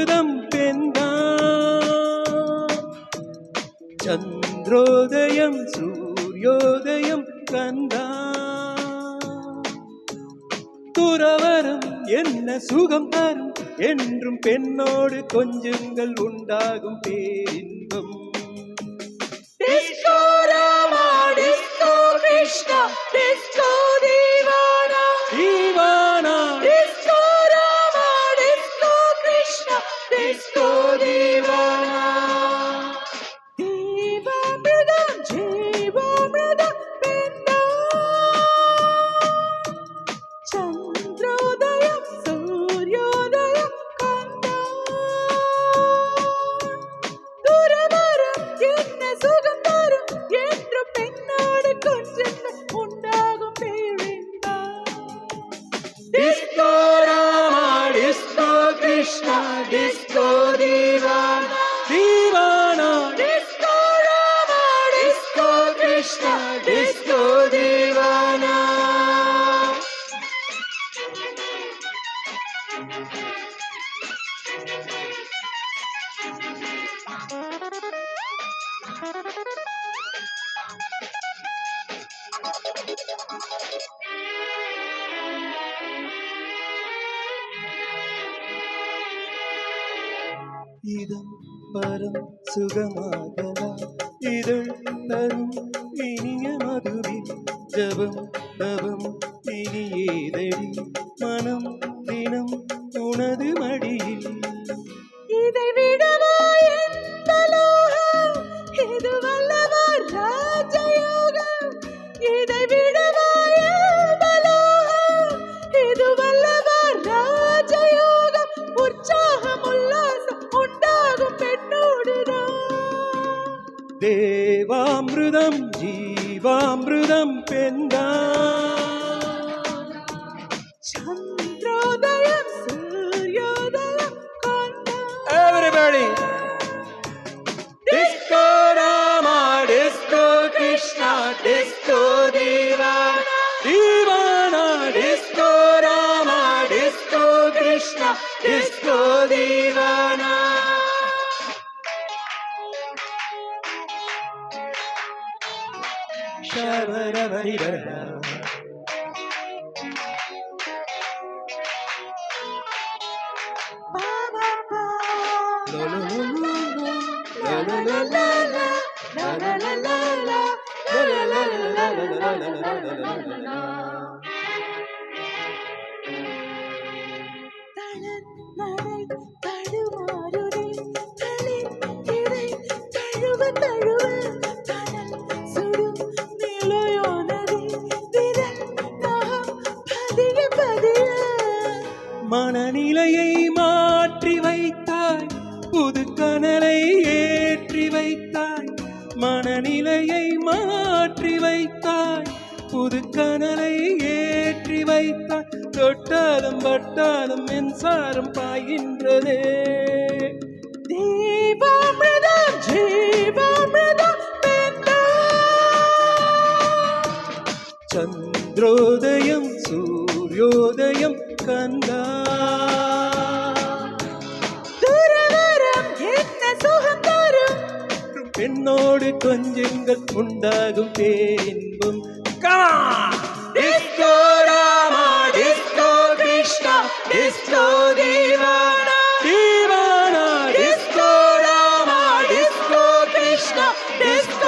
தேவாமிருதம் பெண்தான். சந்திரோதயம் சூரியோதயம் கந்தான். துறவரம் என்ன சுகம் தரும் என்றும் பெண்ணோடு கொஞ்சங்கள் உண்டாகும் பேரின்பம். Disco Rama, Disco Krishna, Disco Divana, Divana. Disco Rama, Disco Krishna, Disco Divana. Devamridam, Jeevamridam, Chandrodayam, Suryodayam, Kandam. Duravaram, என்ன சுகம் தரும் என்று பெண்ணோடு கொஞ்சங்கள் உண்டாகும் பேரின்பம். Disco Rama, Disco Krishna, Disco Divana, Divana. Disco Rama, Disco Krishna, Disco Divana. இதம் பரம் சுகமாகலாம் இதழ் தரும் இனிய மதுவி ஜபம் தவம் இனியேதடி மனம் தினம் உனது மடியில். இதை விடவா எந்த லோகம், இது வல்லவா ராஜயோகம். இதை விடவா எந்த லோகம், இது வல்லவா ராஜயோகம். உற்சாகம் உல்லாசம் உண்டாகும் பெண்ணோடுதான். தேவாமிருதம் ஜீவாமிருதம் பெண்தான். சந்திரோதயம் சூரியோதயம் கந்தம். Everybody. Disco Rama, Disco Krishna, Disco Divana, Divana. Disco Rama, Disco Krishna, Disco Divana. Shabarabaribara. Ba ba ba. Lo lo lo lo lo. La la la la la. La la la la la. La la la la la la la la la la la. தளநடை தடுமாறுதே தளிர் இதை தழுவ தழுவ தணல் சுடும் நிலையானதே விரல் நகம் பதிய பதிய. மனநிலையை மாற்றி வைத்தாய் புது கனலை ஏற்றி வைத்தாய். மனநிலையை மாற்றி வைத்தாய் புது கனலை ஏற்றி வைத்தாய். தொட்டாலும் பட்டாலும் மின்சாரம் பாய்கின்றதே. தேவாமிர்தம் ஜீவாமிர்தம் பெண்ணாய். சந்திரோதயம் சூரியோதயம் கந்தா. துறவரம் என்ன சுகம் தரும் பெண்ணோடு கொஞ்சங்கள் உண்டாகும் பேரின்பம். Disco Rama, Disco Krishna, Disco Divana, Divana. Disco Rama, Disco Krishna, Disco